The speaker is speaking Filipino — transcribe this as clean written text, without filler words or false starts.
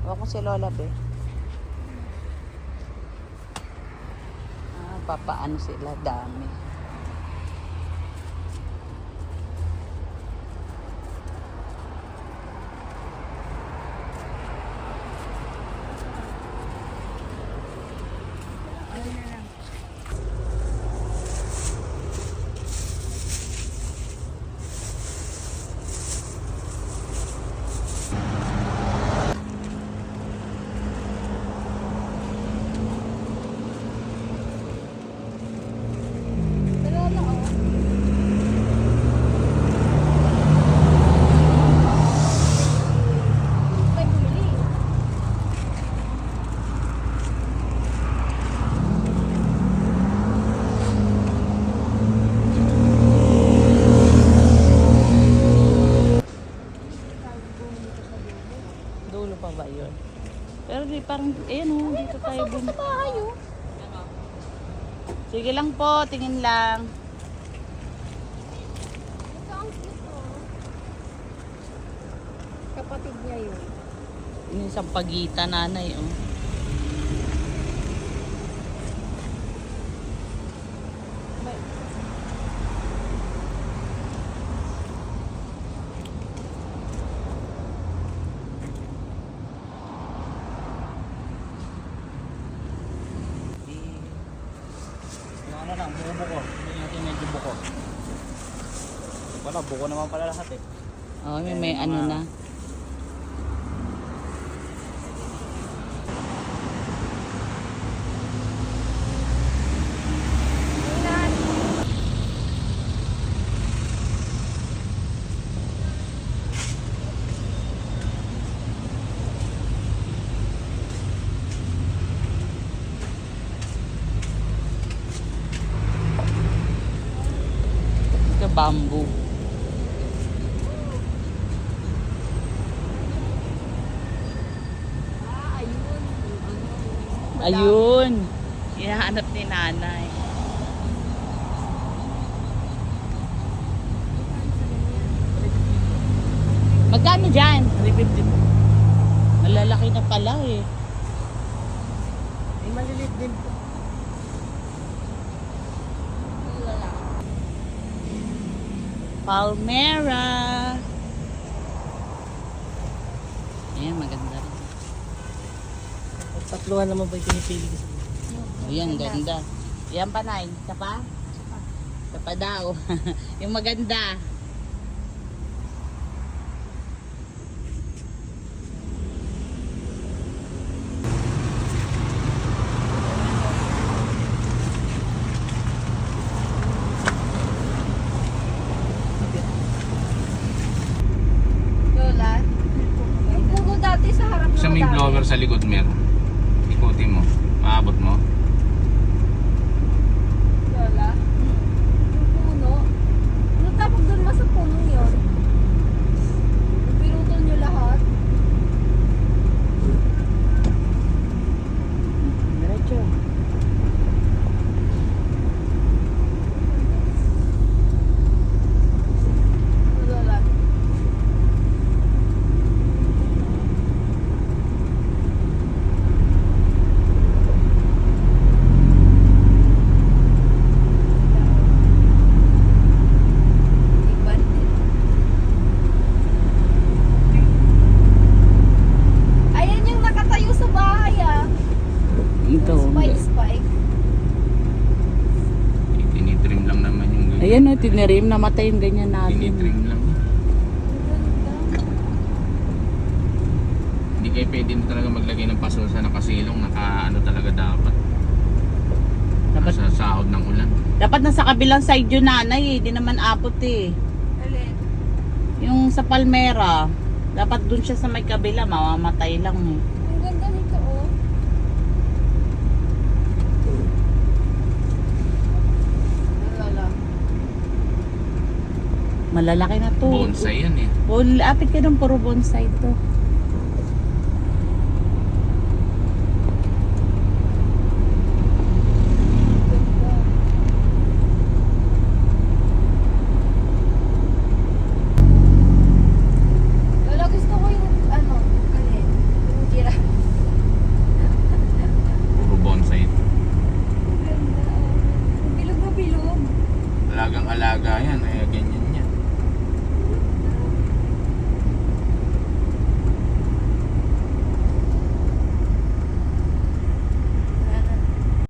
Ako si Lola be. Papaano sila dami. Dulo pa ba yun? Pero di parang, ayan o, dito tayo bumili. Sige lang po, tingin lang. Ito ang ito. Kapatid niya yun. Yung isang pagitan, nanay, oh. Ano lang, buko. Hindi natin medyo buko. Wala, buko naman pala lahat eh. Oh, may ano na. Ito bamboo. Ayun. Hinahanap ni nanay. Magkano dyan? 350. Malalaki na pala eh. May malilit din po. Palmera. Ayan, maganda rin. Tatluhan naman ba yung pinipili ko? Ayan, ganda. Ayan pa, Nay. Isa pa? Isa pa daw. Yung maganda. Lola, yung puno dati sa harap Sa may blower sa likod meron. Ikutin mo. Maabot mo. Lola, yung puno. Ano tapos doon mas sa punong yun? Pinutol nyo lahat. Diretso. Lola. Iban din. Ayan yung nakatayo sa bahay ah. Ito. Spike. Tinitrim lang naman yung ganyan. Ayan o, tinirim. Namatay yung ganyan natin. Tinitrim lang. Hindi kayo pwede na talaga maglagay ng paso sa nakasilong. Naka ano talaga dapat. Dapat, Sa sahod ng ulan. dapat nasa kabilang side yun, nanay eh. Di naman apot eh. Alin? Yung sa Palmera. Dapat dun siya sa may kabila. Mamamatay lang eh. Ang ganda nito oh. Lola. Malalaki na to. Bonsai yan eh. Oh, apit ka ng puro bonsai to.